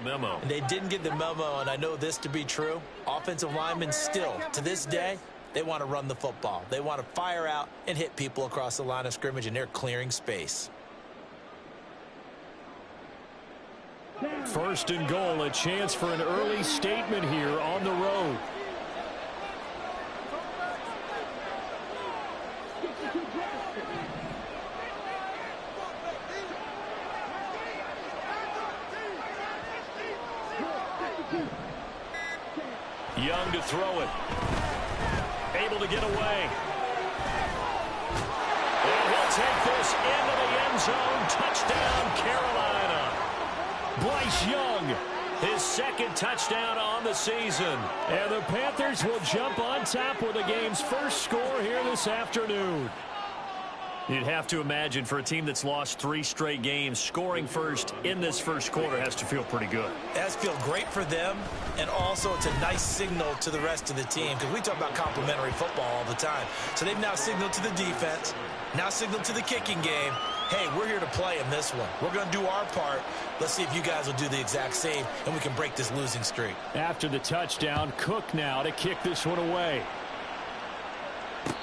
memo. And they didn't get the memo, and I know this to be true. Offensive linemen still, to this day, they want to run the football. They want to fire out and hit people across the line of scrimmage, and they're clearing space. First and goal, a chance for an early statement here on the road. Young to throw it. Able to get away. And he'll take this into the end zone. Touchdown, Carolina. Bryce Young, his second touchdown on the season. And the Panthers will jump on top with the game's first score here this afternoon. You'd have to imagine for a team that's lost 3 straight games, scoring first in this first quarter has to feel pretty good. It has to feel great for them, and also it's a nice signal to the rest of the team, because we talk about complementary football all the time. So they've now signaled to the defense, now signaled to the kicking game, hey, we're here to play in this one. We're going to do our part. Let's see if you guys will do the exact same, and we can break this losing streak. After the touchdown, Cook now to kick this one away.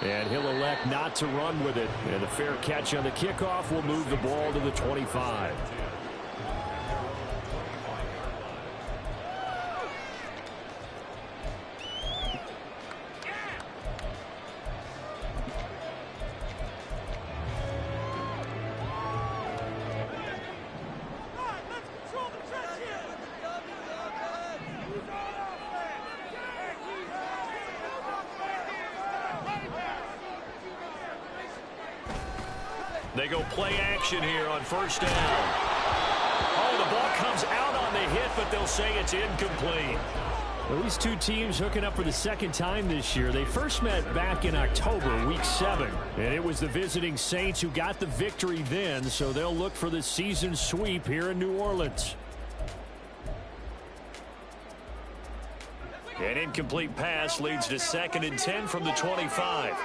And he'll elect not to run with it. And the fair catch on the kickoff will move the ball to the 25. They go play action here on first down. Oh, the ball comes out on the hit, but they'll say it's incomplete. Well, these two teams hooking up for the second time this year. They first met back in October, week 7. And it was the visiting Saints who got the victory then, so they'll look for the season sweep here in New Orleans. An incomplete pass leads to 2nd and 10 from the 25.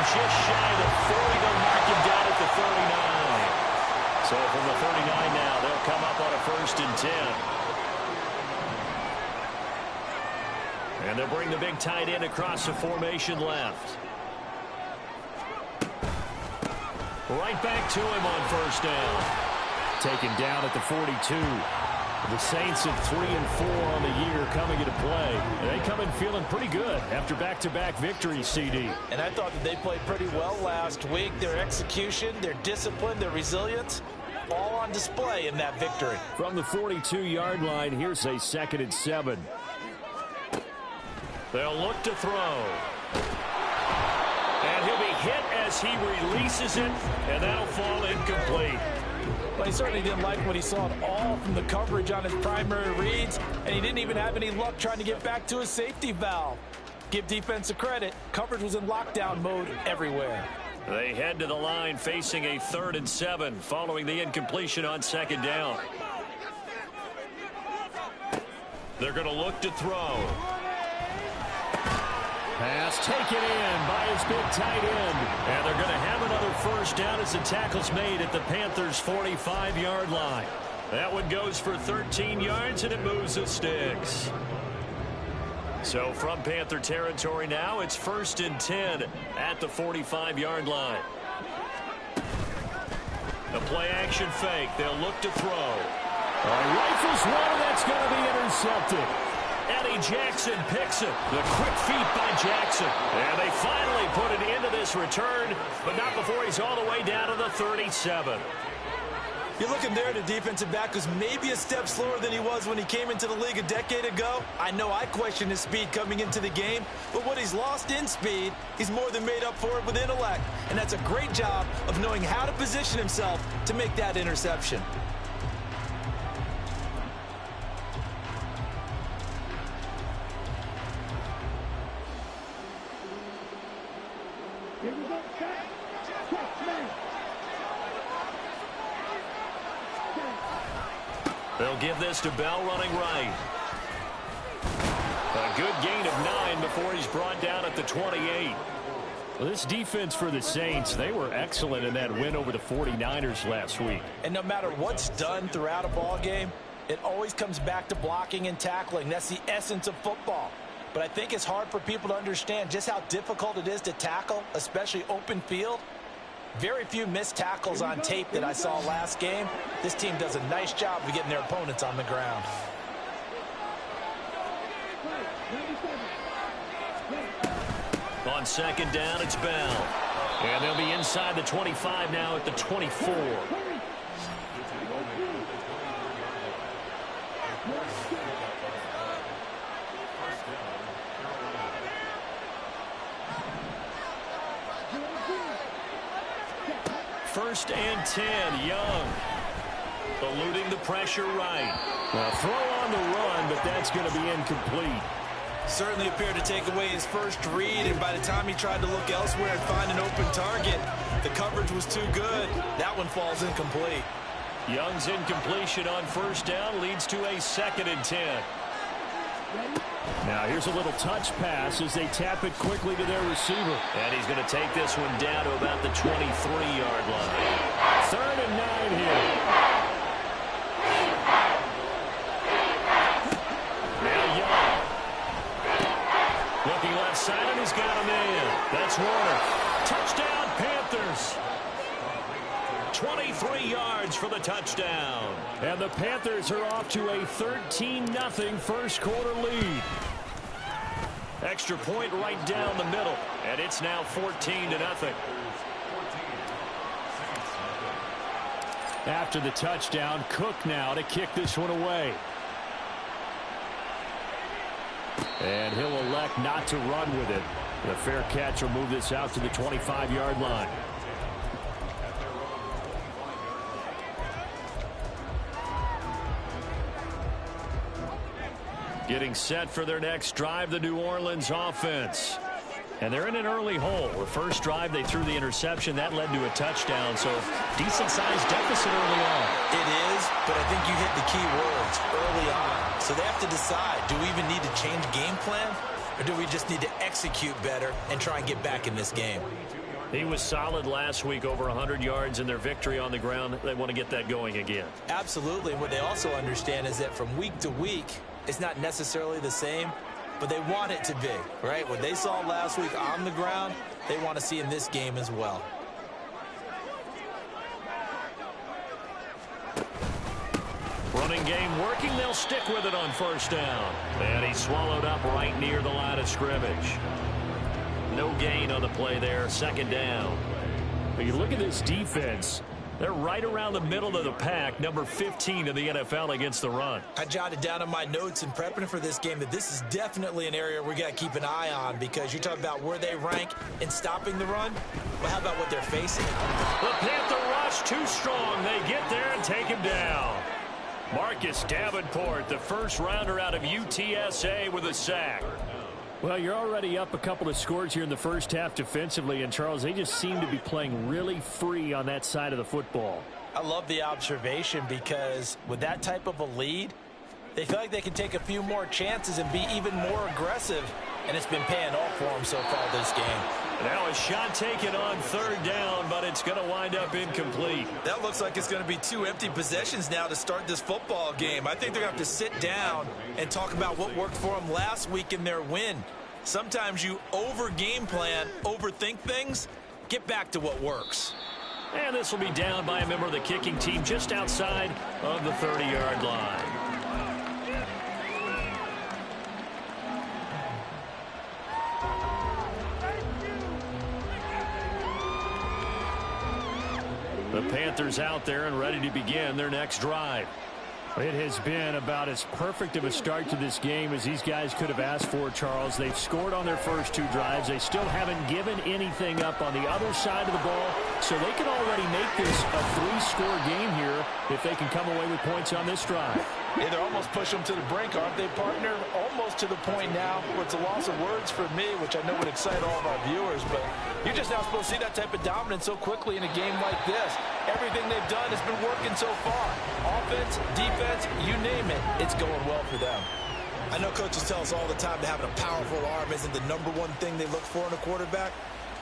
Just shy of the 40. They'll mark him down at the 39. So from the 39 now, they'll come up on a 1st and 10. And they'll bring the big tight end across the formation left. Right back to him on first down. Taken down at the 42. The Saints of 3 and 4 on the year coming into play. They come in feeling pretty good after back-to-back victories, CD. And I thought that they played pretty well last week. Their execution, their discipline, their resilience, all on display in that victory. From the 42-yard line, here's a 2nd and 7. They'll look to throw. And he'll be hit as he releases it, and that'll fall incomplete. But he certainly didn't like what he saw at all from the coverage on his primary reads, and he didn't even have any luck trying to get back to his safety valve. Give defense a credit. Coverage was in lockdown mode everywhere. They head to the line facing a 3rd and 7 following the incompletion on 2nd down. They're going to look to throw. Pass taken in by his big tight end. And they're going to have another first down as the tackle's made at the Panthers' 45-yard line. That one goes for 13 yards, and it moves the sticks. So from Panther territory now, it's 1st and 10 at the 45-yard line. The play-action fake. They'll look to throw. Rifles one, and that's going to be intercepted. Eddie Jackson picks it. The quick feet by Jackson. And they finally put it into this return, but not before he's all the way down to the 37. You're looking there at a defensive back who's maybe a step slower than he was when he came into the league a decade ago. I know I questioned his speed coming into the game, but what he's lost in speed, he's more than made up for it with intellect. And that's a great job of knowing how to position himself to make that interception. They'll give this to Bell running right. A good gain of 9 before he's brought down at the 28. Well, this defense for the Saints, they were excellent in that win over the 49ers last week. And no matter what's done throughout a ball game, it always comes back to blocking and tackling. That's the essence of football. But I think it's hard for people to understand just how difficult it is to tackle, especially open field. Very few missed tackles on tape that I saw last game. This team does a nice job of getting their opponents on the ground. On second down, it's Bell. And they'll be inside the 25 now at the 24. First and 10, Young. Eluding the pressure right. Now throw on the run, but that's going to be incomplete. Certainly appeared to take away his first read, and by the time he tried to look elsewhere and find an open target, the coverage was too good. That one falls incomplete. Young's incompletion on first down leads to a 2nd and 10. Now here's a little touch pass as they tap it quickly to their receiver. And he's going to take this one down to about the 23-yard line. 3rd and 9 here. Now Young. Looking left side, and he's got him in. That's Warner. Touchdown, Panthers. 23 yards for the touchdown. And the Panthers are off to a 13-0 first quarter lead. Extra point right down the middle, and it's now 14-0. After the touchdown, Cook now to kick this one away. And he'll elect not to run with it. The fair catch will move this out to the 25-yard line. Getting set for their next drive, the New Orleans offense. And they're in an early hole. The first drive, they threw the interception. That led to a touchdown, so decent-sized deficit early on. It is, but I think you hit the key words, early on. So they have to decide, do we even need to change game plan, or do we just need to execute better and try and get back in this game? He was solid last week, over 100 yards in their victory on the ground. They want to get that going again. Absolutely. What they also understand is that from week to week, it's not necessarily the same, but they want it to be, right? What they saw last week on the ground, they want to see in this game as well. Running game working. They'll stick with it on first down. And he's swallowed up right near the line of scrimmage. No gain on the play there. 2nd down. But you look at this defense. They're right around the middle of the pack, number 15 in the NFL against the run. I jotted down in my notes in prepping for this game that this is definitely an area we got to keep an eye on, because you're talking about where they rank in stopping the run. Well, how about what they're facing? The Panther rush too strong. They get there and take him down. Marcus Davenport, the first rounder out of UTSA, with a sack. Well, you're already up a couple of scores here in the first half defensively, and Charles, they just seem to be playing really free on that side of the football. I love the observation, because with that type of a lead, they feel like they can take a few more chances and be even more aggressive, and it's been paying off for them so far this game. Now a shot taken on 3rd down, but it's going to wind up incomplete. That looks like it's going to be 2 empty possessions now to start this football game. I think they're going to have to sit down and talk about what worked for them last week in their win. Sometimes you over-game plan, overthink things. Get back to what works. And this will be down by a member of the kicking team just outside of the 30-yard line. The Panthers out there and ready to begin their next drive. It has been about as perfect of a start to this game as these guys could have asked for, Charles. They've scored on their first 2 drives. They still haven't given anything up on the other side of the ball. So they can already make this a 3-score game here if they can come away with points on this drive. Yeah, they're almost pushing them to the brink, aren't they, partner? Almost to the point now where it's a loss of words for me, which I know would excite all of our viewers, but you're just now supposed to see that type of dominance so quickly in a game like this. Everything they've done has been working so far. Offense, defense, you name it, it's going well for them. I know coaches tell us all the time that having a powerful arm isn't the #1 thing they look for in a quarterback,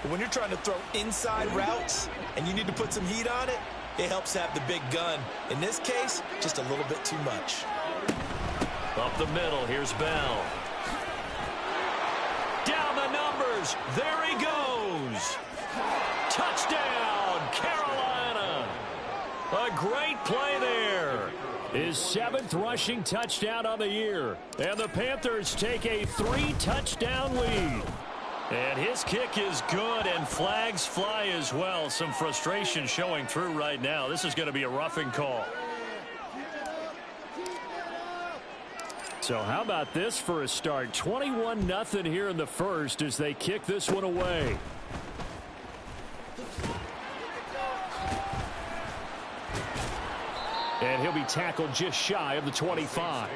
but when you're trying to throw inside routes and you need to put some heat on it, it helps have the big gun. In this case, just a little bit too much. Up the middle, here's Bell. Down the numbers, there he goes. Touchdown, Carolina. A great play there. His 7th rushing touchdown on the year. And the Panthers take a 3-touchdown lead. And his kick is good, and flags fly as well. Some frustration showing through right now. This is going to be a roughing call. So how about this for a start? 21-0 here in the first as they kick this one away. And he'll be tackled just shy of the 25.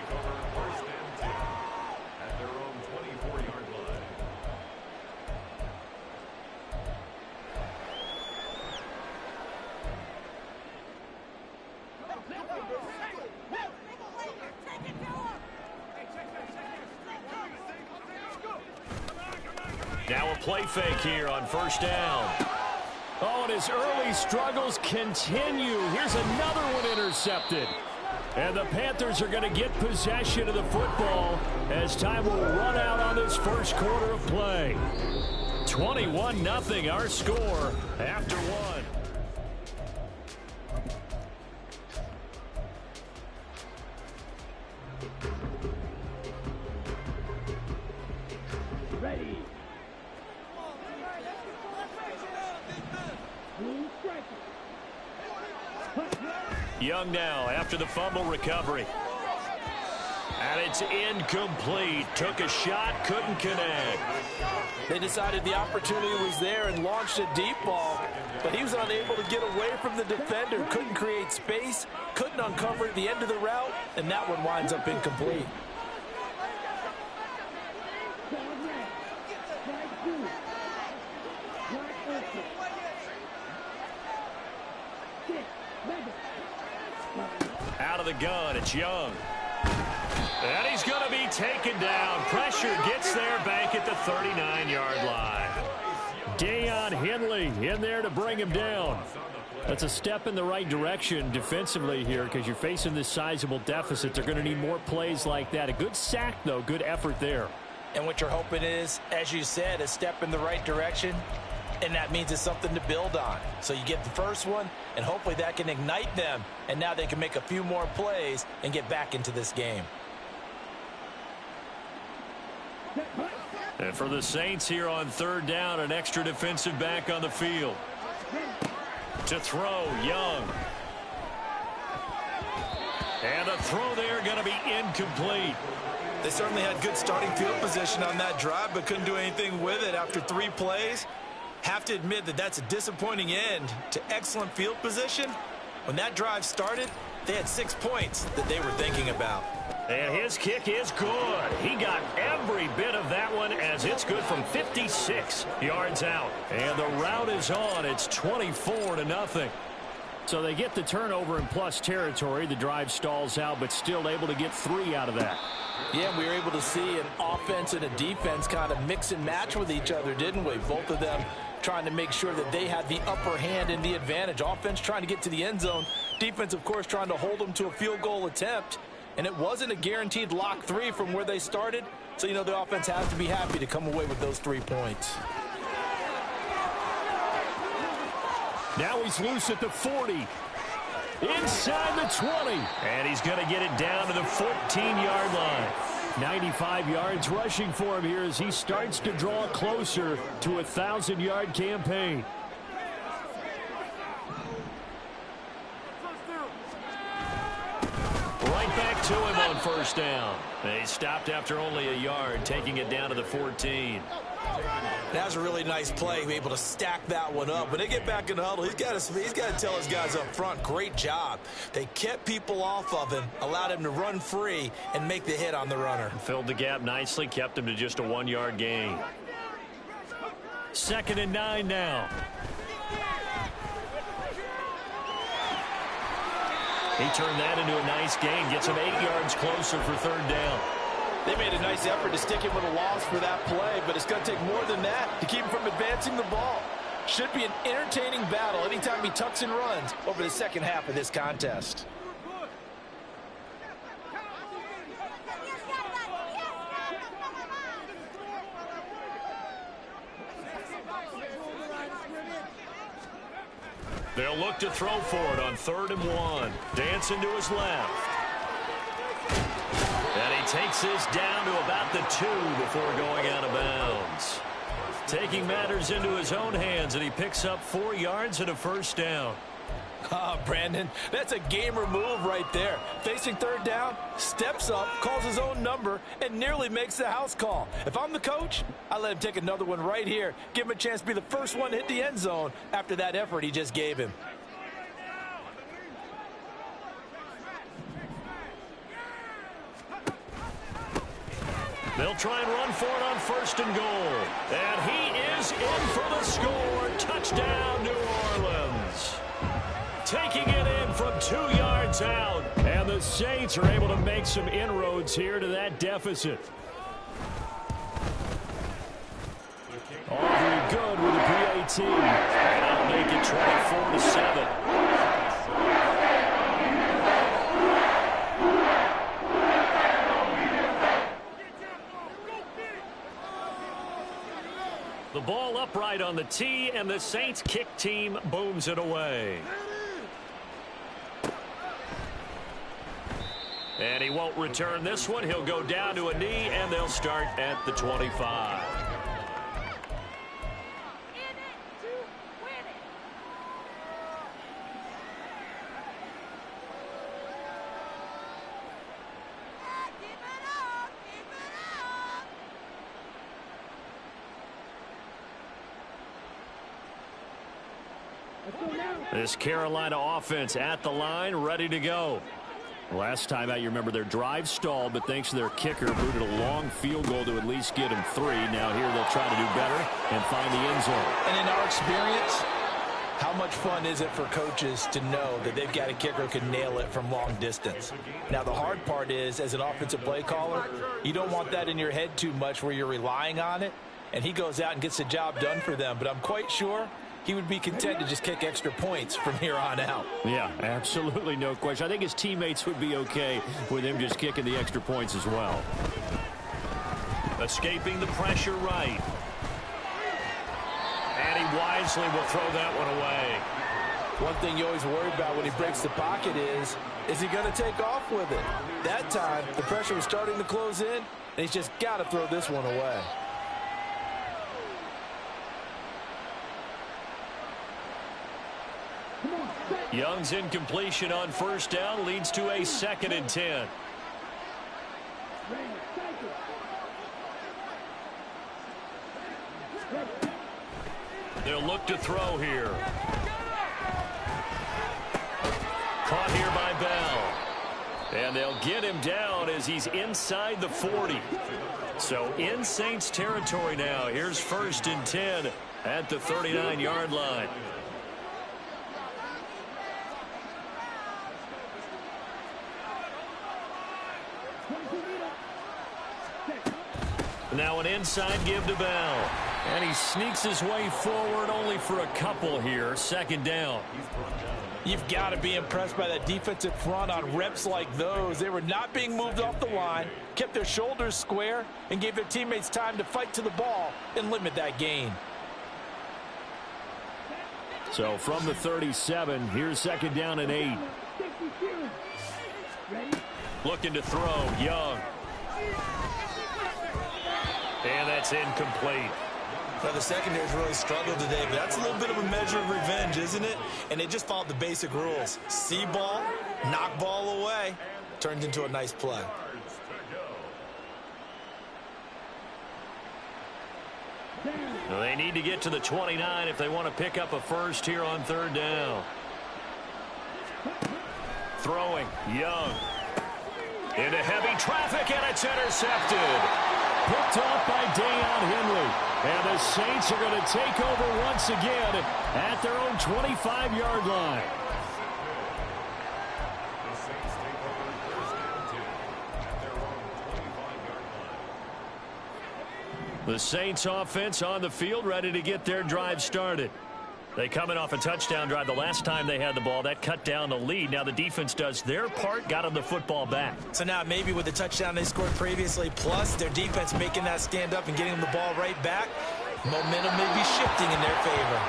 Now a play fake here on first down. Oh, and his early struggles continue. Here's another one intercepted. And the Panthers are going to get possession of the football as time will run out on this first quarter of play. 21-0 our score after one. Ready. Young now after the fumble recovery. And it's incomplete. Took a shot, couldn't connect. They decided the opportunity was there and launched a deep ball, but he was unable to get away from the defender, couldn't create space, couldn't uncover the end of the route, and that one winds up incomplete. Out of the gun, it's Young. And he's going to be taken down. Pressure gets there back at the 39-yard line. Deion Henley in there to bring him down. That's a step in the right direction defensively here because you're facing this sizable deficit. They're going to need more plays like that. A good sack, though. Good effort there. And what you're hoping is, as you said, a step in the right direction, and that means it's something to build on. So you get the first one, and hopefully that can ignite them, and now they can make a few more plays and get back into this game. And for the Saints here on third down, an extra defensive back on the field. To throw, Young. And a throw there going to be incomplete. They certainly had good starting field position on that drive, but couldn't do anything with it after 3 plays. Have to admit that that's a disappointing end to excellent field position. When that drive started, they had 6 points that they were thinking about. And his kick is good. He got every bit of that one as it's good from 56 yards out. And the route is on. It's 24-0. So they get the turnover in plus territory. The drive stalls out, but still able to get 3 out of that. Yeah, we were able to see an offense and a defense kind of mix and match with each other, didn't we? Both of them trying to make sure that they had the upper hand and the advantage. Offense trying to get to the end zone. Defense, of course, trying to hold them to a field goal attempt. And it wasn't a guaranteed lock 3 from where they started. So, you know, the offense has to be happy to come away with those 3 points. Now he's loose at the 40. Inside the 20. And he's going to get it down to the 14-yard line. 95 yards rushing for him here as he starts to draw closer to a 1,000-yard campaign. Right back to him on first down. He stopped after only a yard, taking it down to the 14. That's a really nice play, be able to stack that one up. When they get back in the huddle, he's got to tell his guys up front, great job. They kept people off of him, allowed him to run free and make the hit on the runner. Filled the gap nicely, kept him to just a 1-yard gain. 2nd and 9 now. He turned that into a nice gain, gets him 8 yards closer for 3rd down. They made a nice effort to stick him with a loss for that play, but it's going to take more than that to keep him from advancing the ball. Should be an entertaining battle anytime he tucks and runs over the second half of this contest. They'll look to throw for it on 3rd and 1. Dancing to his left. And he takes this down to about the 2 before going out of bounds. Taking matters into his own hands, and he picks up 4 yards and a 1st down. Brandon, that's a gamer move right there. Facing 3rd down, steps up, calls his own number, and nearly makes the house call. If I'm the coach, I let him take another one right here. Give him a chance to be the first one to hit the end zone after that effort he just gave him. They'll try and run for it on 1st and goal. And he is in for the score. Touchdown, New Orleans. Taking it in from 2 yards out. And the Saints are able to make some inroads here to that deficit. Aubrey good with the PAT. And that'll make it 24-7. The ball upright on the tee, and the Saints kick team booms it away. And he won't return this one. He'll go down to a knee, and they'll start at the 25. This Carolina offense at the line, ready to go. Last time out, you remember their drive stalled, but thanks to their kicker, booted a long field goal to at least get them 3. Now here they'll try to do better and find the end zone. And in our experience, how much fun is it for coaches to know that they've got a kicker who can nail it from long distance? Now, the hard part is, as an offensive play caller, you don't want that in your head too much where you're relying on it, and he goes out and gets the job done for them. But I'm quite sure he would be content to just kick extra points from here on out. Yeah, absolutely no question. I think his teammates would be okay with him just kicking the extra points as well. Escaping the pressure right. And he wisely will throw that one away. One thing you always worry about when he breaks the pocket is he going to take off with it? That time, the pressure was starting to close in, and he's just got to throw this one away. Young's incompletion on 1st down leads to a 2nd and 10. They'll look to throw here. Caught here by Bell. And they'll get him down as he's inside the 40. So in Saints territory now. Here's 1st and 10 at the 39-yard line. Now an inside give to Bell. And he sneaks his way forward only for a couple here. 2nd down. You've got to be impressed by that defensive front on reps like those. They were not being moved off the line, kept their shoulders square, and gave their teammates time to fight to the ball and limit that gain. So from the 37, here's 2nd down and 8. Looking to throw, Young. And that's incomplete. Well, the secondary's really struggled today, but that's a little bit of a measure of revenge, isn't it? And they just followed the basic rules. See ball, knock ball away, turned into a nice play. They need to get to the 29 if they want to pick up a first here on third down. Throwing, Young. Into heavy traffic, and it's intercepted. Picked off by Deion Henley. And the Saints are going to take over once again at their own 25-yard line. The Saints offense on the field, ready to get their drive started. They coming off a touchdown drive the last time they had the ball. That cut down the lead. Now the defense does their part, got them the football back. So now maybe with the touchdown they scored previously, plus their defense making that stand up and getting them the ball right back, momentum may be shifting in their favor.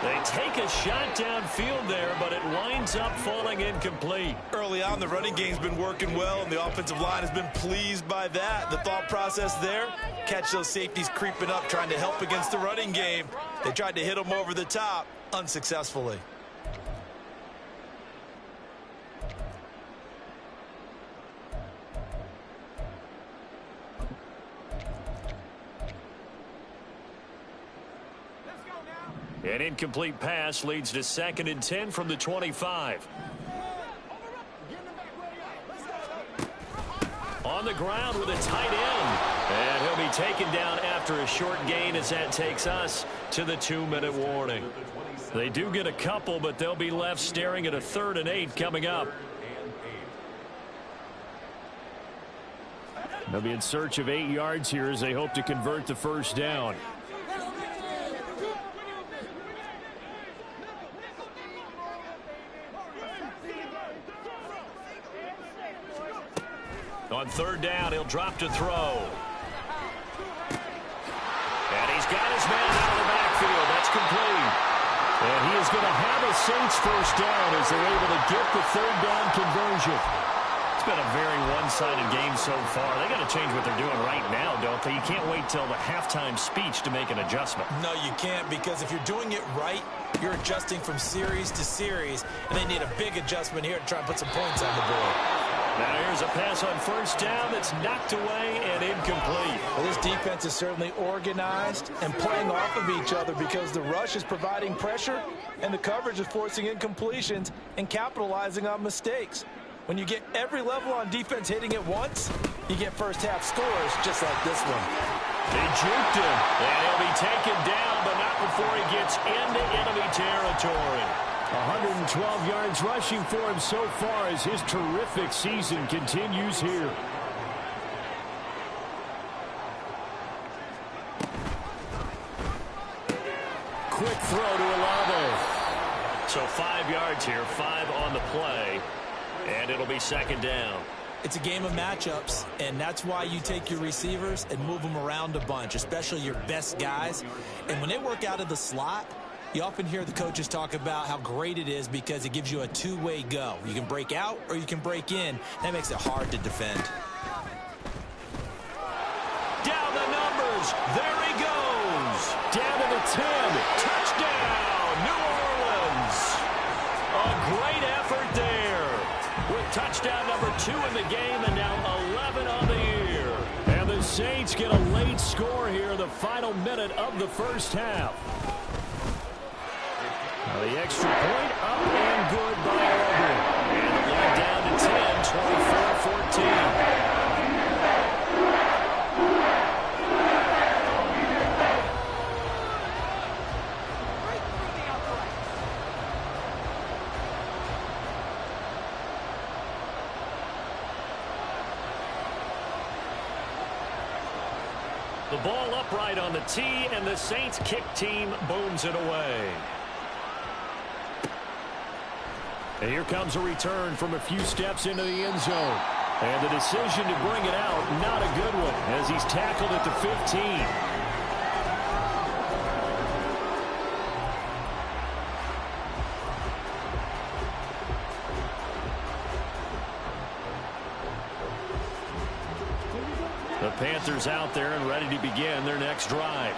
They take a shot downfield there, but it winds up falling incomplete. Early on, the running game's been working well, and the offensive line has been pleased by that. The thought process there, catch those safeties creeping up, trying to help against the running game. They tried to hit them over the top, unsuccessfully. An incomplete pass leads to 2nd and 10 from the 25. On the ground with a tight end. And he'll be taken down after a short gain as that takes us to the 2-minute warning. They do get a couple, but they'll be left staring at a 3rd and 8 coming up. They'll be in search of 8 yards here as they hope to convert the first down. On 3rd down, he'll drop to throw. And he's got his man out of the backfield. That's complete. And he is going to have a Saints first down as they're able to get the 3rd down conversion. It's been a very one-sided game so far. They got to change what they're doing right now, don't they? You can't wait till the halftime speech to make an adjustment. No, you can't, because if you're doing it right, you're adjusting from series to series, and they need a big adjustment here to try and put some points on the board. Now here's a pass on first down that's knocked away and incomplete. Well, this defense is certainly organized and playing off of each other because the rush is providing pressure and the coverage is forcing incompletions and capitalizing on mistakes. When you get every level on defense hitting at once, you get first-half scores just like this one. They juked him, and he'll be taken down, but not before he gets into enemy territory. 112 yards rushing for him so far as his terrific season continues here. Quick throw to Olave. So 5 yards here, 5 on the play, and it'll be 2nd down. It's a game of matchups, and that's why you take your receivers and move them around a bunch, especially your best guys. And when they work out of the slot, you often hear the coaches talk about how great it is because it gives you a two-way go. You can break out or you can break in. That makes it hard to defend. Down the numbers. There he goes. Down to the 10. Touchdown, New Orleans. A great effort there. With touchdown number 2 in the game and now 11 on the year. And the Saints get a late score here in the final minute of the first half. The extra point up and good by Auburn. And the lead down to 10, 24-14. The ball upright on the tee, and the Saints kick team booms it away. And here comes a return from a few steps into the end zone. And the decision to bring it out, not a good one, as he's tackled at the 15. The Panthers out there and ready to begin their next drive.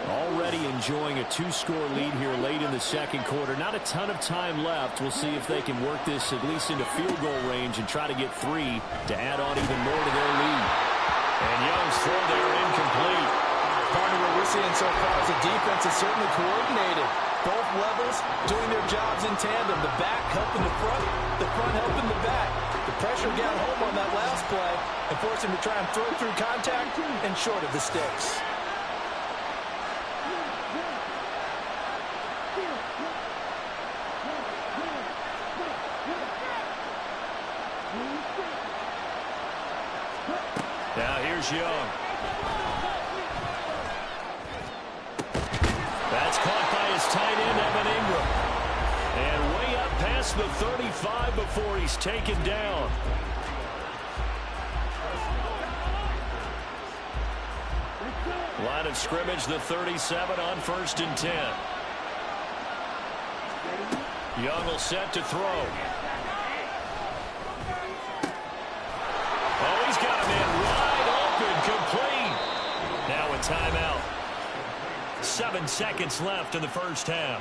Already enjoying a 2-score lead here late in the second quarter. Not a ton of time left. We'll see if they can work this at least into field goal range and try to get 3 to add on even more to their lead. And Young's throw there incomplete. Partner, what we're seeing so far is the defense is certainly coordinated. Both levels doing their jobs in tandem. The back helping the front helping the back. The pressure got home on that last play and forced him to try and throw through contact and short of the sticks. Now here's Young. That's caught by his tight end, Evan Ingram. And way up past the 35 before he's taken down. Line of scrimmage, the 37 on 1st and 10. Young will set to throw. Oh, he's got a man wide open, complete. Now a timeout. 7 seconds left in the first half.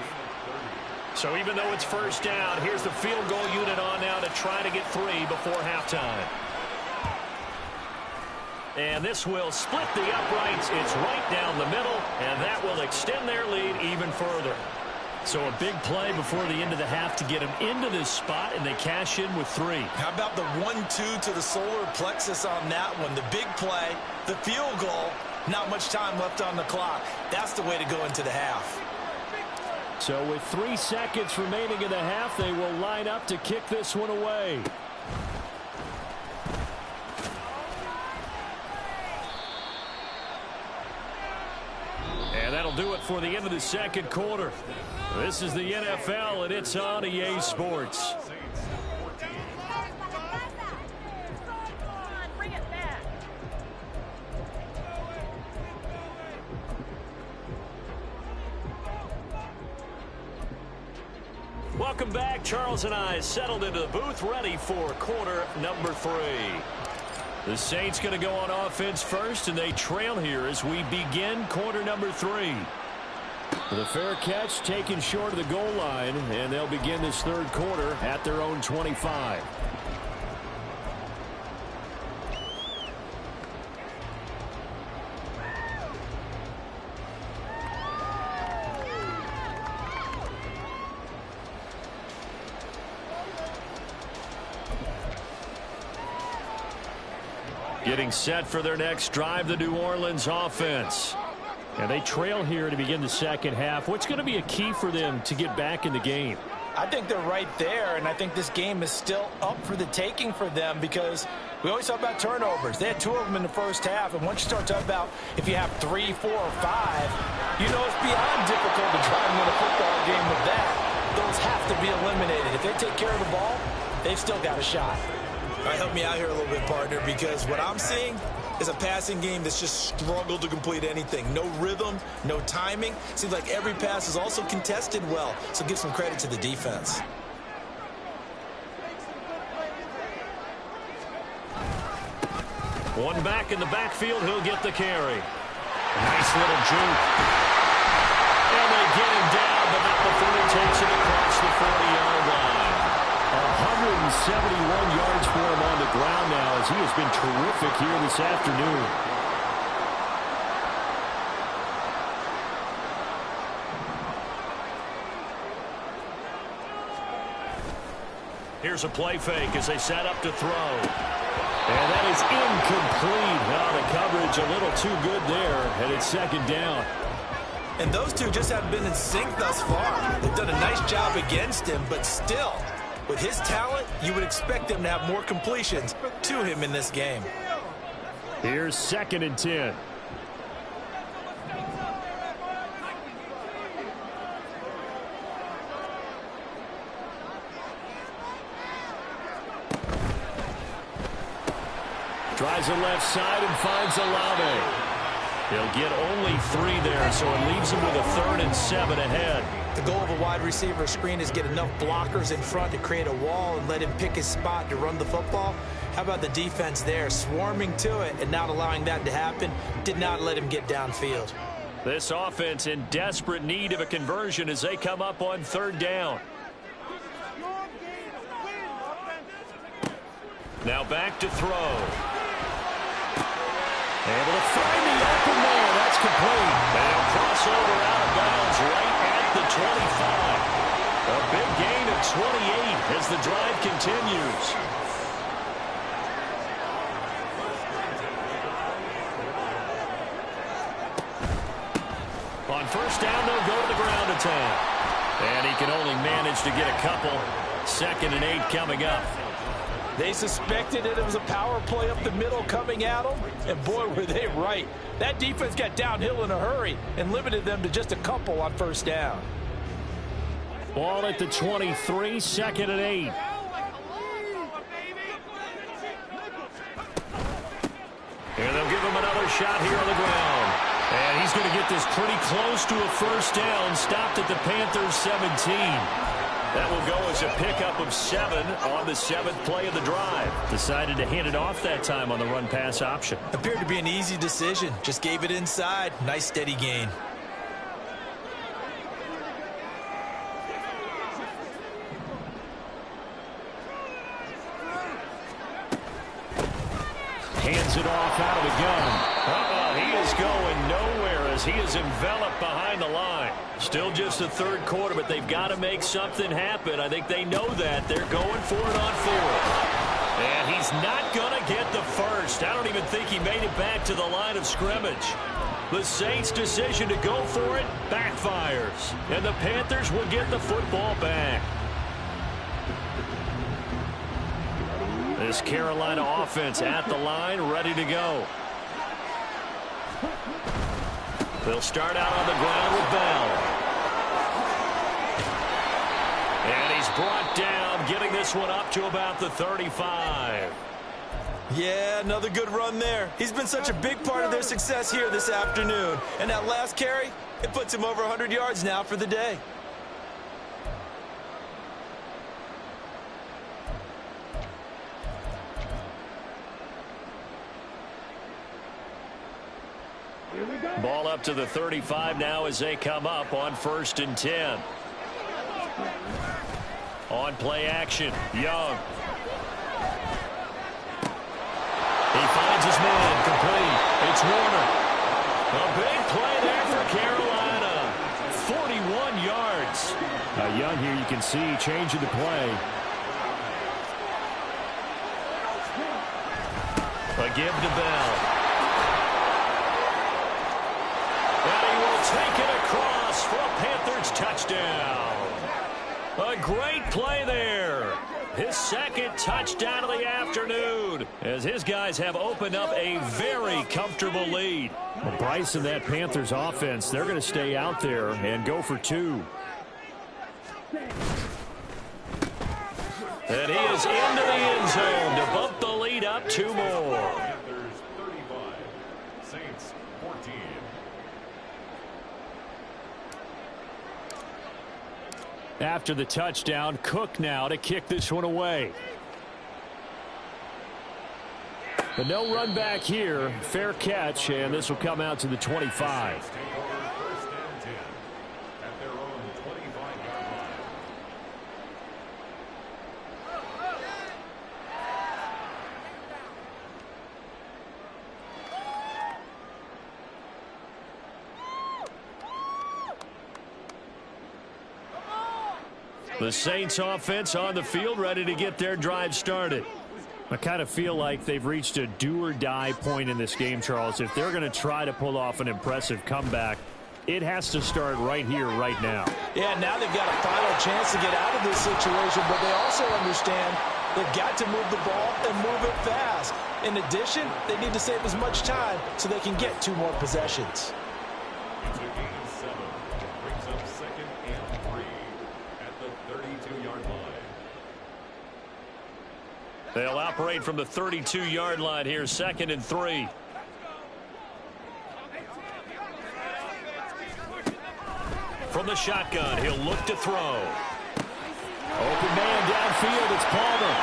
So even though it's first down, here's the field goal unit on now to try to get 3 before halftime. And this will split the uprights. It's right down the middle, and that will extend their lead even further. So a big play before the end of the half to get them into this spot, and they cash in with 3. How about the 1-2 to the solar plexus on that one? The big play, the field goal, not much time left on the clock. That's the way to go into the half. So with 3 seconds remaining in the half, they will line up to kick this one away. And that'll do it for the end of the second quarter. This is the NFL, and it's on EA Sports. Welcome back. Charles and I settled into the booth, ready for quarter number 3. The Saints going to go on offense first, and they trail here as we begin quarter number 3. The fair catch taken short of the goal line, and they'll begin this third quarter at their own 25. Getting set for their next drive, the New Orleans offense. And they trail here to begin the second half. What's going to be a key for them to get back in the game? I think they're right there, and I think this game is still up for the taking for them because we always talk about turnovers. They had 2 of them in the first half, and once you start talking about if you have 3, 4, or 5, you know it's beyond difficult to try and win a football game with that. Those have to be eliminated. If they take care of the ball, they've still got a shot. All right, help me out here a little bit, partner, because what I'm seeing is a passing game that's just struggled to complete anything. No rhythm, no timing. Seems like every pass is also contested well, so give some credit to the defense. One back in the backfield, he'll get the carry. Nice little juke. And they get him down, but not before he takes it across the 40-yard line. 171 yards for him on the ground now as he has been terrific here this afternoon. Here's a play fake as they set up to throw. And that is incomplete. Now the coverage a little too good there, and it's second down. And those two just haven't been in sync thus far. They've done a nice job against him, but still, with his talent, you would expect them to have more completions to him in this game. Here's 2nd and 10. Tries the left side and finds Olave. He'll get only 3 there, so it leaves him with a 3rd and 7 ahead. The goal of a wide receiver screen is get enough blockers in front to create a wall and let him pick his spot to run the football. How about the defense there, swarming to it and not allowing that to happen? Did not let him get downfield. This offense in desperate need of a conversion as they come up on 3rd down. Now back to throw. Able to find the open man. That's complete. And crossover out of bounds right at the 25. A big gain of 28 as the drive continues. On first down, they'll go to the ground attack. And he can only manage to get a couple. 2nd and 8 coming up. They suspected it was a power play up the middle coming at them, and boy, were they right. That defense got downhill in a hurry and limited them to just a couple on first down. Ball at the 23, 2nd and 8. And they'll give him another shot here on the ground. And he's going to get this pretty close to a first down, stopped at the Panthers' 17. That will go as a pickup of 7 on the 7th play of the drive. Decided to hand it off that time on the run-pass option. Appeared to be an easy decision. Just gave it inside. Nice steady gain. Hands it off out of the gun. He is going nowhere as he is enveloped behind the line. Still just the 3rd quarter, but they've got to make something happen. I think they know that. They're going for it on 4th. And he's not going to get the first. I don't even think he made it back to the line of scrimmage. The Saints' decision to go for it backfires. And the Panthers will get the football back. This Carolina offense at the line, ready to go. They'll start out on the ground with Bell. And he's brought down, getting this one up to about the 35. Yeah, another good run there. He's been such a big part of their success here this afternoon. And that last carry, it puts him over 100 yards now for the day. Ball up to the 35 now as they come up on 1st and 10. On play action, Young. He finds his man, complete. It's Warner. A big play there for Carolina. 41 yards. Young here, you can see changing the play. A give to Bell. And he will take it across for a Panthers touchdown. A great play there. His 2nd touchdown of the afternoon as his guys have opened up a very comfortable lead. Well, Bryce and that Panthers offense, they're going to stay out there and go for 2. And he is into the end zone to bump the lead up 2 more. Panthers 35, Saints 14. After the touchdown, Cook now to kick this one away. But no run back here. Fair catch, and this will come out to the 25. Take over 1st and 10 at their own 25-yard line. The Saints offense on the field, ready to get their drive started. I kind of feel like they've reached a do-or-die point in this game, Charles. If they're going to try to pull off an impressive comeback, it has to start right here, right now. Yeah, now they've got a final chance to get out of this situation, but they also understand they've got to move the ball and move it fast. In addition, they need to save as much time so they can get 2 more possessions. It's a gain of 7. Brings up 2nd and 3 at the 32-yard line. They'll operate from the 32-yard line here, 2nd and 3. From the shotgun, he'll look to throw. Open man downfield, it's Palmer.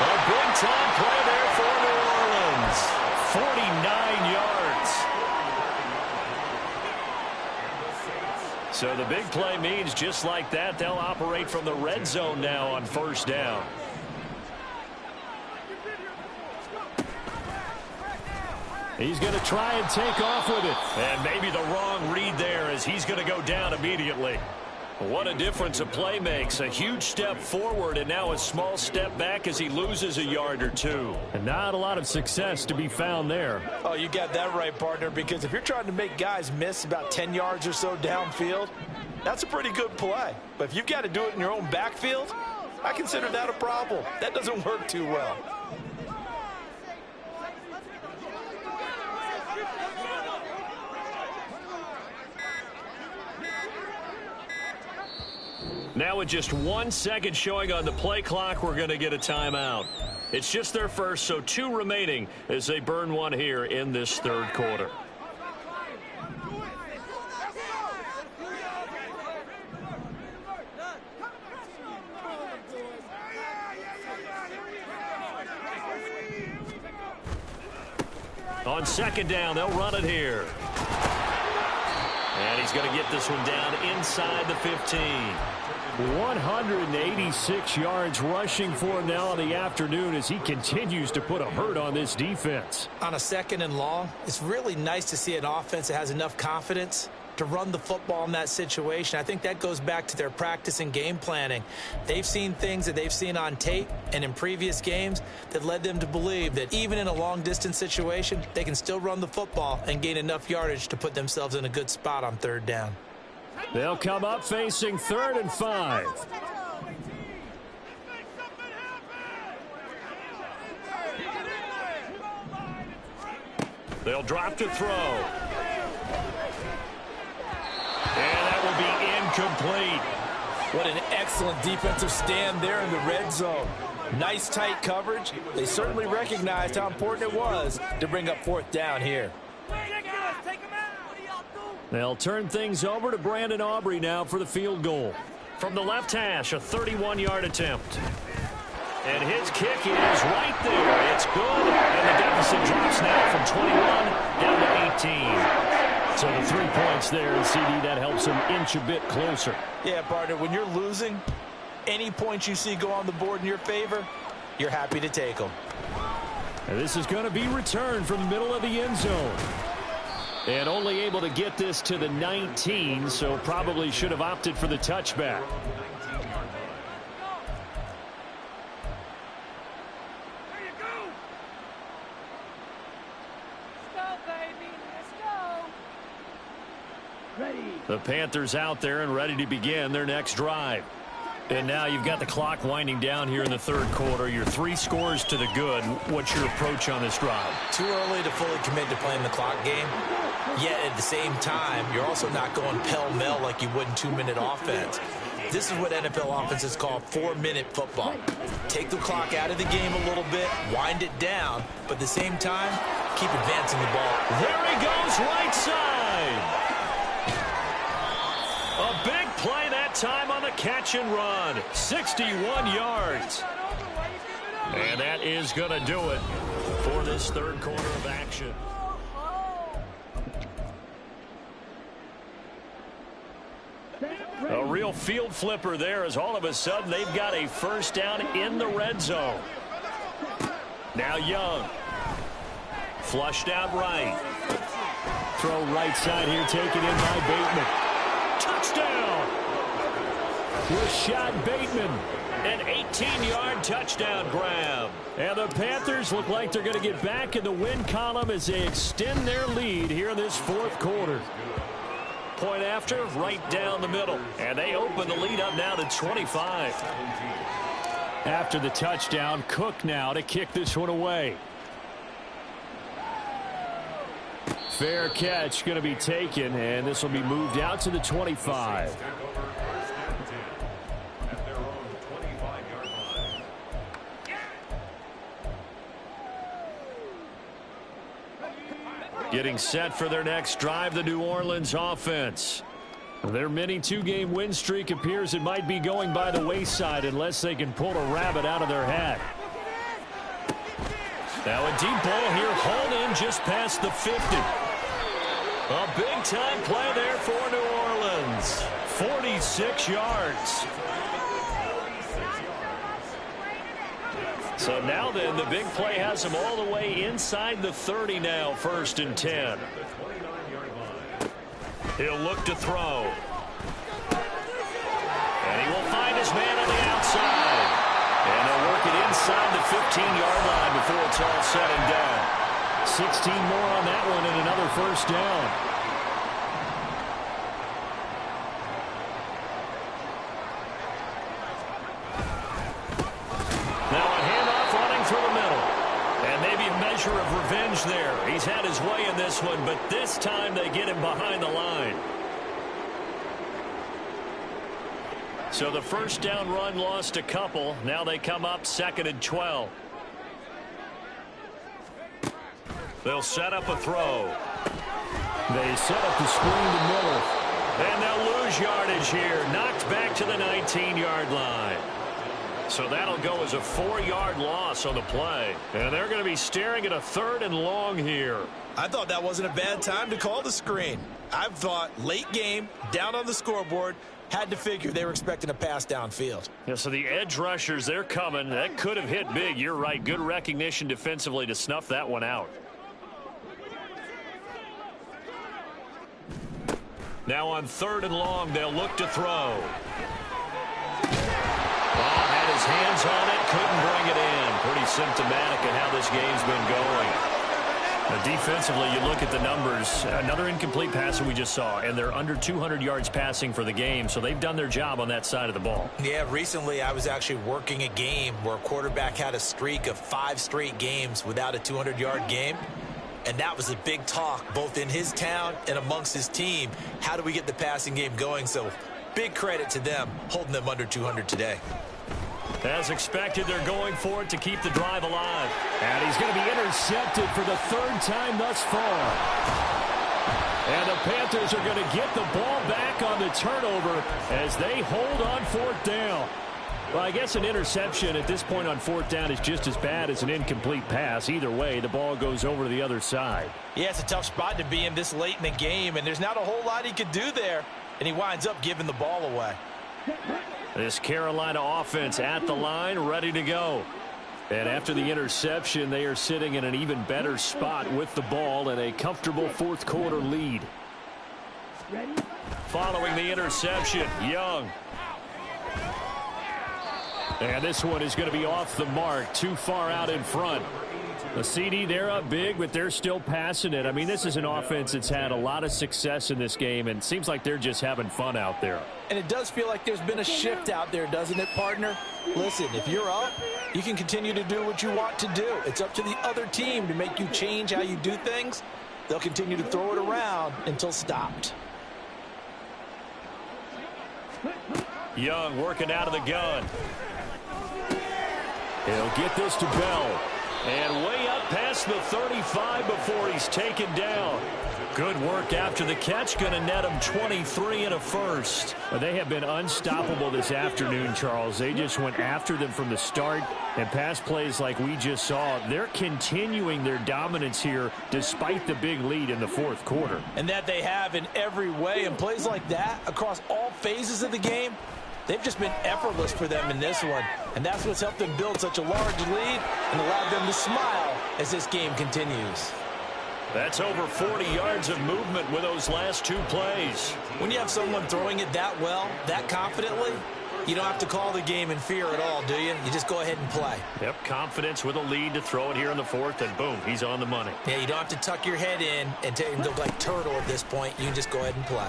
A big-time play there for New Orleans. 49 yards. So the big play means just like that, they'll operate from the red zone now on 1st down. He's going to try and take off with it. And maybe the wrong read there as he's going to go down immediately. What a difference a play makes. A huge step forward and now a small step back as he loses a yard or two. And not a lot of success to be found there. Oh, you got that right, partner, because if you're trying to make guys miss about 10 yards or so downfield, that's a pretty good play. But if you've got to do it in your own backfield, I consider that a problem. That doesn't work too well. Now with just 1 second showing on the play clock, we're going to get a timeout. It's just their first, so 2 remaining as they burn one here in this third quarter. On second down, they'll run it here. And he's going to get this one down inside the 15. 186 yards rushing for him now in the afternoon as he continues to put a hurt on this defense. On a second and long, it's really nice to see an offense that has enough confidence to run the football in that situation. I think that goes back to their practice and game planning. They've seen things that they've seen on tape and in previous games that led them to believe that even in a long-distance situation, they can still run the football and gain enough yardage to put themselves in a good spot on third down. They'll come up facing 3rd and 5. They'll drop to throw. And that will be incomplete. What an excellent defensive stand there in the red zone. Nice tight coverage. They certainly recognized how important it was to bring up 4th down here. They'll turn things over to Brandon Aubrey now for the field goal. From the left hash, a 31-yard attempt. And his kick is right there. It's good, and the deficit drops now from 21 down to 18. So the 3 points there, and CD, that helps him inch a bit closer. Yeah, partner, when you're losing, any points you see go on the board in your favor, you're happy to take them. And this is going to be returned from the middle of the end zone. And only able to get this to the 19, so probably should have opted for the touchback. The Panthers out there and ready to begin their next drive. And now you've got the clock winding down here in the third quarter. Your 3 scores to the good. What's your approach on this drive? Too early to fully commit to playing the clock game. Yet at the same time, you're also not going pell-mell like you would in 2-minute offense. This is what NFL offenses call 4-minute football. Take the clock out of the game a little bit, wind it down, but at the same time, keep advancing the ball. There he goes, right side. A big play that time on the catch and run. 61 yards. And that is going to do it for this third quarter of action. A real field flipper there as all of a sudden they've got a first down in the red zone. Now Young. Flushed out right. Throw right side here taken in by Bateman. Touchdown! Rashad Bateman. An 18-yard touchdown grab. And the Panthers look like they're going to get back in the win column as they extend their lead here in this fourth quarter. Point after, right down the middle. And they open the lead up now to 25. After the touchdown, Cook now to kick this one away. Fair catch going to be taken, and this will be moved out to the 25. Getting set for their next drive, the New Orleans offense. Their mini 2-game win streak appears it might be going by the wayside unless they can pull a rabbit out of their hat. Now a deep ball here, hauled in just past the 50. A big-time play there for New Orleans. 46 yards. So now then, the big play has him all the way inside the 30 now, 1st and 10. He'll look to throw. And he will find his man on the outside. And they'll work it inside the 15-yard line before it's all said and done. 16 more on that one and another 1st down. Now a handoff running through the middle. And maybe a measure of revenge there. He's had his way in this one, but this time they get him behind the line. So the 1st down run lost a couple. Now they come up 2nd and 12. They'll set up a throw. They set up the screen to Miller. And they'll lose yardage here. Knocked back to the 19-yard line. So that'll go as a 4-yard loss on the play. And they're going to be staring at a 3rd and long here. I thought that wasn't a bad time to call the screen. I thought late game, down on the scoreboard, had to figure they were expecting a pass downfield. Yeah, so the edge rushers, they're coming. That could have hit big. You're right. Good recognition defensively to snuff that one out. Now on 3rd and long, they'll look to throw. Had his hands on it, couldn't bring it in. Pretty symptomatic of how this game's been going. Now defensively, you look at the numbers. Another incomplete pass that we just saw, and they're under 200 yards passing for the game, so they've done their job on that side of the ball. Yeah, recently I was actually working a game where a quarterback had a streak of 5 straight games without a 200-yard game. And that was a big talk, both in his town and amongst his team. How do we get the passing game going? So big credit to them, holding them under 200 today. As expected, they're going for it to keep the drive alive. And he's going to be intercepted for the 3rd time thus far. And the Panthers are going to get the ball back on the turnover as they hold on 4th down. Well, I guess an interception at this point on 4th down is just as bad as an incomplete pass. Either way, the ball goes over to the other side. Yeah, it's a tough spot to be in this late in the game, and there's not a whole lot he could do there. And he winds up giving the ball away. This Carolina offense at the line, ready to go. And after the interception, they are sitting in an even better spot with the ball and a comfortable 4th quarter lead. Following the interception, Young. And this one is going to be off the mark, too far out in front. The CD, they're up big, but they're still passing it. I mean, this is an offense that's had a lot of success in this game, and it seems like they're just having fun out there. And it does feel like there's been a shift out there, doesn't it, partner? Listen, if you're up, you can continue to do what you want to do. It's up to the other team to make you change how you do things. They'll continue to throw it around until stopped. Young working out of the gun. He'll get this to Bell. And way up past the 35 before he's taken down. Good work after the catch. Going to net him 23 and a first. They have been unstoppable this afternoon, Charles. They just went after them from the start. And pass plays like we just saw, they're continuing their dominance here despite the big lead in the 4th quarter. And that they have in every way. And plays like that across all phases of the game, they've just been effortless for them in this one. And that's what's helped them build such a large lead and allowed them to smile as this game continues. That's over 40 yards of movement with those last 2 plays. When you have someone throwing it that well, that confidently, you don't have to call the game in fear at all, do you? You just go ahead and play. Yep, confidence with a lead to throw it here in the 4th, and boom, he's on the money. Yeah, you don't have to tuck your head in and look like turtle at this point. You can just go ahead and play.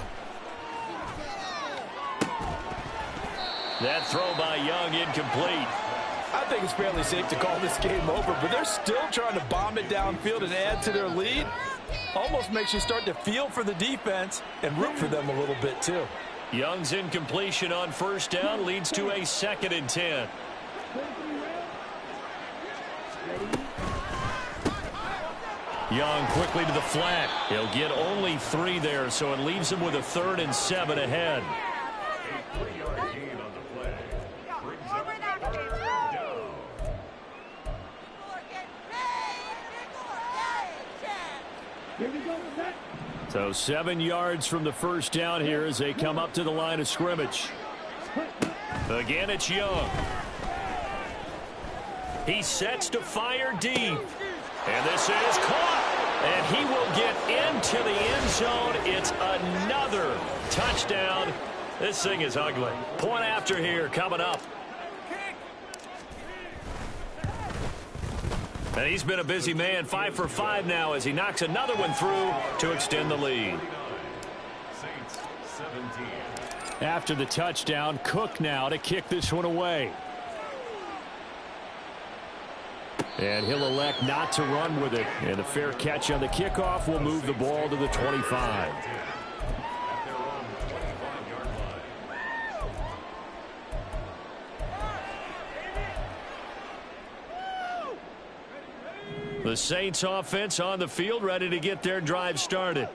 That throw by Young incomplete. I think it's fairly safe to call this game over, but they're still trying to bomb it downfield and add to their lead. Almost makes you start to feel for the defense and root for them a little bit too. Young's incompletion on 1st down leads to a 2nd and 10. Young quickly to the flat. He'll get only 3 there, so it leaves him with a 3rd and 7 ahead. So 7 yards from the 1st down here as they come up to the line of scrimmage. Again, it's Young. He sets to fire deep. And this is caught. And he will get into the end zone. It's another touchdown. This thing is ugly. Point after here coming up. And he's been a busy man, 5 for 5 now as he knocks another one through to extend the lead. After the touchdown, Cook now to kick this one away. And he'll elect not to run with it. And the fair catch on the kickoff will move the ball to the 25. The Saints offense on the field, ready to get their drive started.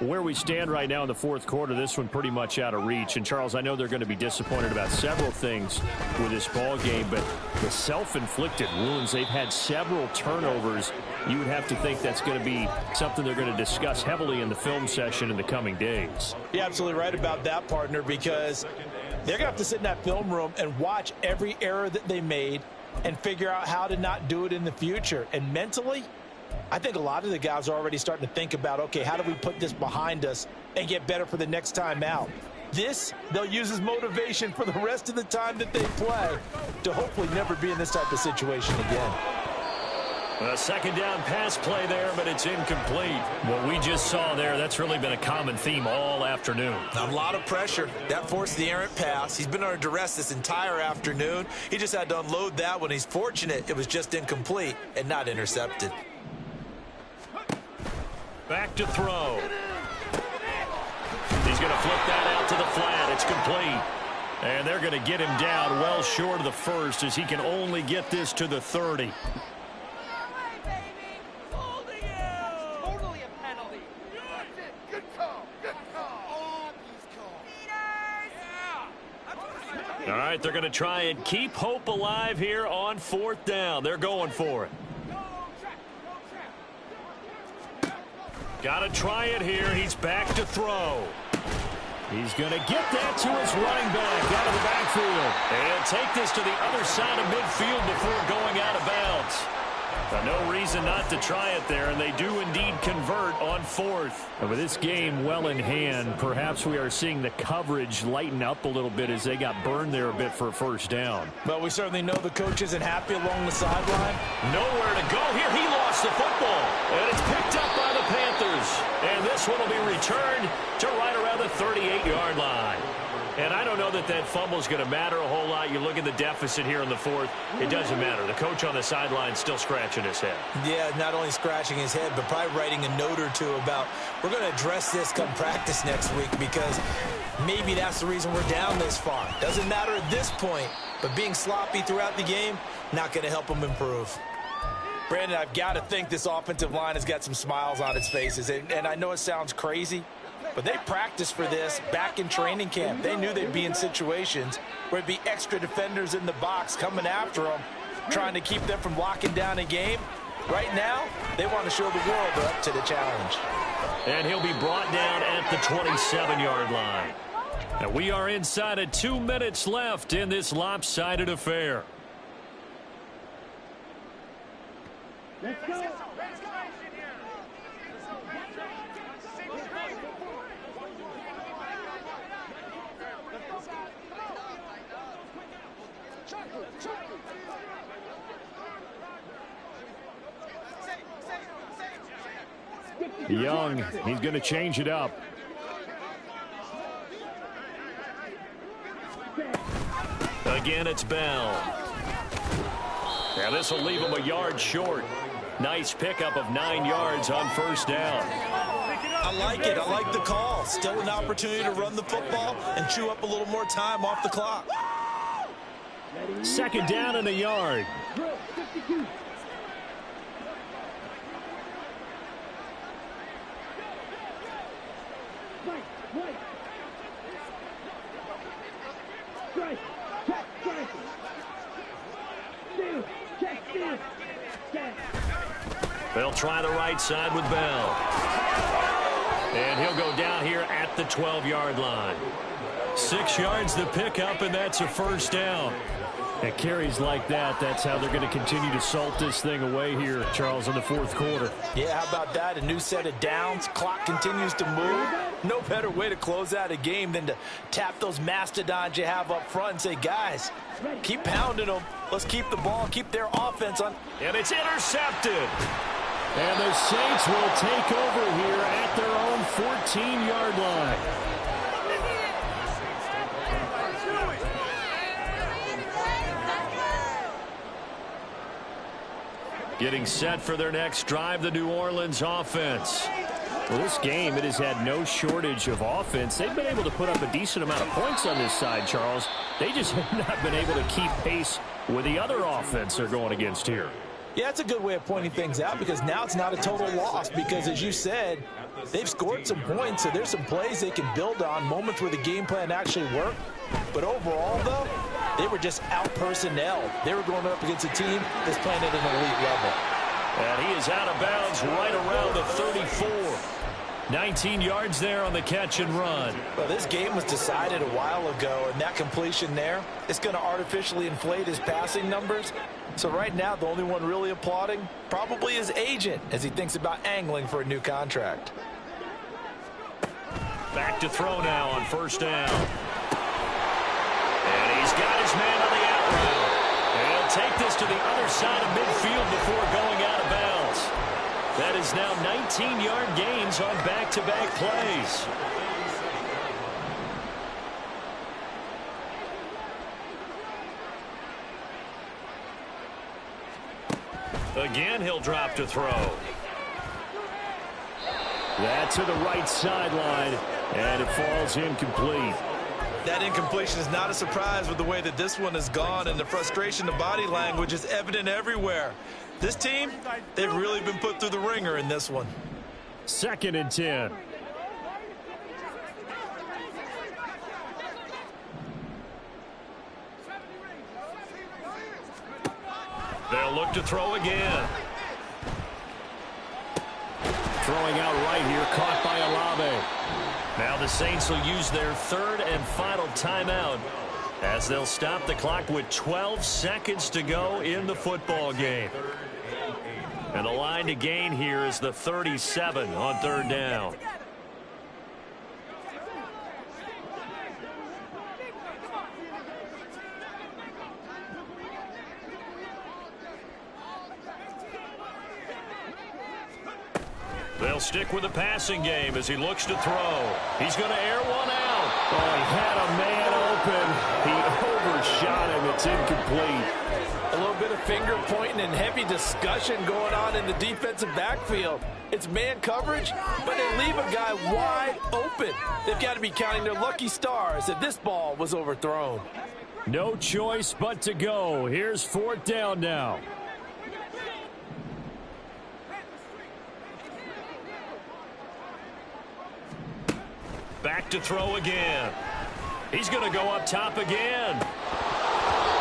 Where we stand right now in the fourth quarter, this one pretty much out of reach. And, Charles, I know they're going to be disappointed about several things with this ball game, but the self-inflicted wounds, they've had several turnovers. You would have to think that's going to be something they're going to discuss heavily in the film session in the coming days. You're absolutely right about that, partner, because they're going to have to sit in that film room and watch every error that they made and figure out how to not do it in the future. And mentally, I think a lot of the guys are already starting to think about, okay, how do we put this behind us and get better for the next time out? This, they'll use as motivation for the rest of the time that they play to hopefully never be in this type of situation again. A second down pass play there, but it's incomplete. What we just saw there, that's really been a common theme all afternoon. A lot of pressure. That forced the errant pass. He's been under duress this entire afternoon. He just had to unload that one. He's fortunate it was just incomplete and not intercepted. Back to throw. He's going to flip that out to the flat. It's complete. And they're going to get him down well short of the first as he can only get this to the 30. All right, they're going to try and keep hope alive here on fourth down. They're going for it. Got to try it here. He's back to throw. He's going to get that to his running back out of the backfield. And take this to the other side of midfield before going out of bounds. No reason not to try it there, and they do indeed convert on fourth. And with this game well in hand, perhaps we are seeing the coverage lighten up a little bit as they got burned there a bit for a first down. But we certainly know the coach isn't happy along the sideline. Nowhere to go here. He lost the football, and it's picked up by the Panthers. And this one will be returned to right around the 38-yard line. And I don't know that that fumble is going to matter a whole lot. You look at the deficit here in the fourth, it doesn't matter. The coach on the sideline is still scratching his head. Yeah, not only scratching his head, but probably writing a note or two about we're going to address this come practice next week because maybe that's the reason we're down this far. Doesn't matter at this point, but being sloppy throughout the game, not going to help them improve. Brandon, I've got to think this offensive line has got some smiles on its faces. And I know it sounds crazy, but they practiced for this back in training camp. They knew they'd be in situations where it'd be extra defenders in the box coming after them, trying to keep them from locking down a game. Right now, they want to show the world they're up to the challenge. And he'll be brought down at the 27-yard line. And we are inside of 2 minutes left in this lopsided affair. Let's go. Young, he's going to change it up. Again, it's Bell. Now this will leave him a yard short. Nice pickup of 9 yards on first down. I like it. I like the call. Still an opportunity to run the football and chew up a little more time off the clock. Second down and a yard. They'll try the right side with Bell. And he'll go down here at the 12-yard line. 6 yards the pickup, and that's a first down. At carries like that, that's how they're going to continue to salt this thing away here, Charles, in the fourth quarter. Yeah, how about that? A new set of downs. Clock continues to move. No better way to close out a game than to tap those mastodons you have up front and say, guys, keep pounding them. Let's keep the ball, keep their offense on. And it's intercepted. And the Saints will take over here at their own 14-yard line. Getting set for their next drive, the New Orleans offense. Well, this game, it has had no shortage of offense. They've been able to put up a decent amount of points on this side, Charles. They just have not been able to keep pace with the other offense they're going against here. Yeah, it's a good way of pointing things out because now it's not a total loss because, as you said, they've scored some points, so there's some plays they can build on, moments where the game plan actually worked. But overall, though, they were just out-personnel. They were going up against a team that's playing at an elite level. And he is out of bounds right around the 34. 19 yards there on the catch and run. Well, this game was decided a while ago, and that completion there is going to artificially inflate his passing numbers. So right now, the only one really applauding probably his agent as he thinks about angling for a new contract. Back to throw now on first down. And he's got his man on the out route. And he'll take this to the other side of midfield before going out of bounds. That is now 19-yard gains on back-to-back plays. Again, he'll drop to throw. That to the right sideline, and it falls incomplete. That incompletion is not a surprise with the way that this one has gone, and the frustration, the body language is evident everywhere. This team, they've really been put through the ringer in this one. 2nd and 10. They'll look to throw again. Throwing out right here, caught by Olave. Now the Saints will use their 3rd and final timeout as they'll stop the clock with 12 seconds to go in the football game. And the line to gain here is the 37 on 3rd down. They'll stick with the passing game as he looks to throw. He's going to air one out. Oh, he had a man open. He overshot him. It's incomplete. A little bit of finger pointing and heavy discussion going on in the defensive backfield. It's man coverage, but they leave a guy wide open. They've got to be counting their lucky stars that this ball was overthrown. No choice but to go. Here's 4th down now. Back to throw again. He's going to go up top again.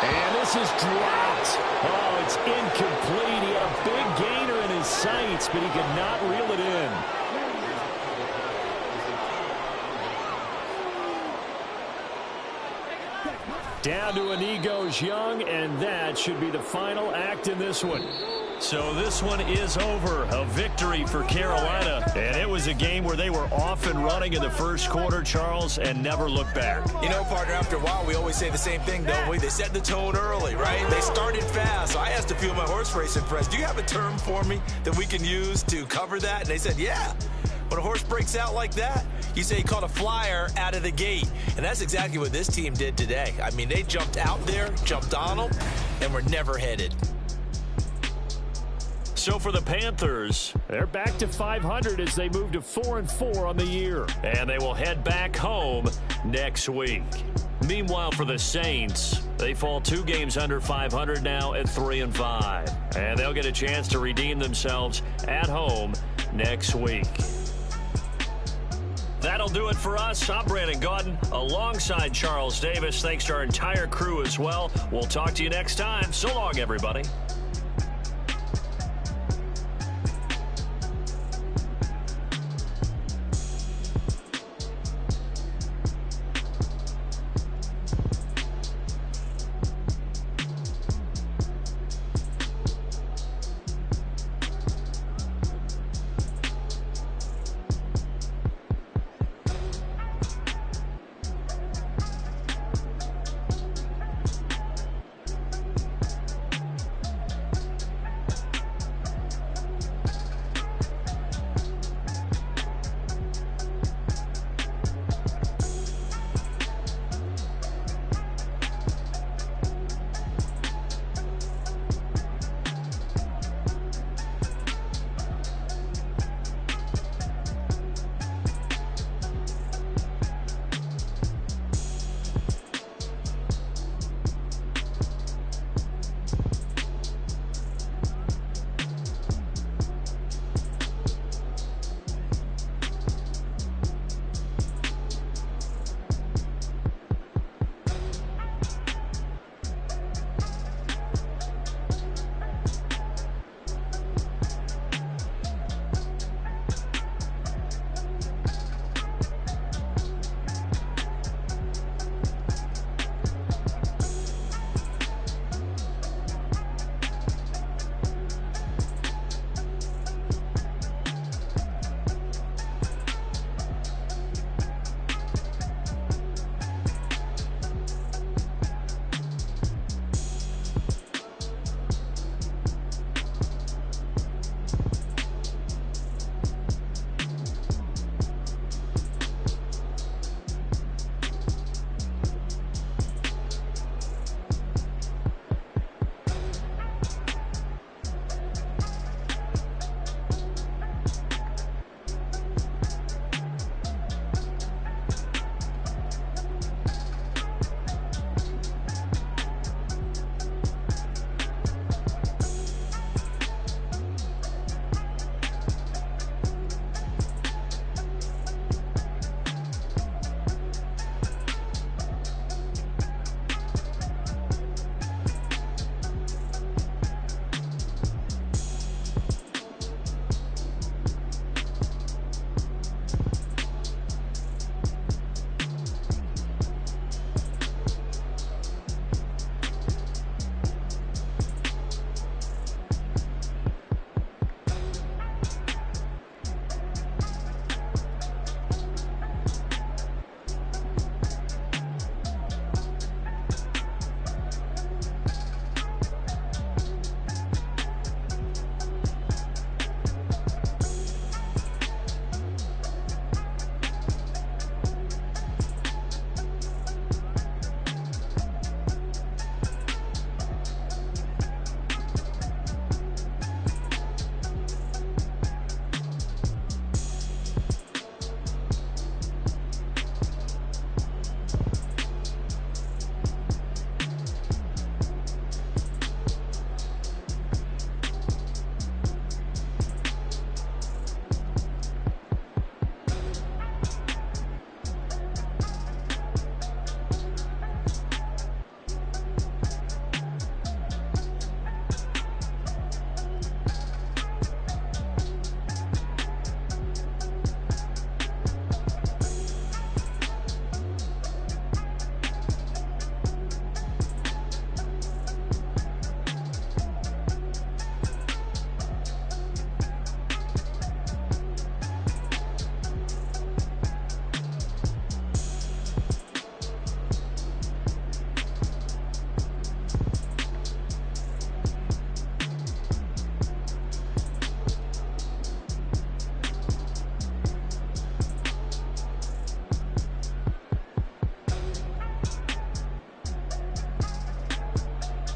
And this is dropped. Oh, it's incomplete. He had a big gainer in his sights, but he could not reel it in. Down to Anigos Young, and that should be the final act in this one. So this one is over. A victory for Carolina. And it was a game where they were off and running in the first quarter, Charles, and never looked back. You know, partner, after a while, we always say the same thing, don't we? They set the tone early, right? They started fast. So I asked a few of my horse racing friends, do you have a term for me that we can use to cover that? And they said, yeah. When a horse breaks out like that, you say he caught a flyer out of the gate. And that's exactly what this team did today. I mean, they jumped out there, jumped on them, and were never headed. So for the Panthers, they're back to 500 as they move to 4-4 on the year. And they will head back home next week. Meanwhile, for the Saints, they fall 2 games under 500 now at 3-5. And they'll get a chance to redeem themselves at home next week. That'll do it for us. I'm Brandon Gaudin alongside Charles Davis. Thanks to our entire crew as well. We'll talk to you next time. So long, everybody.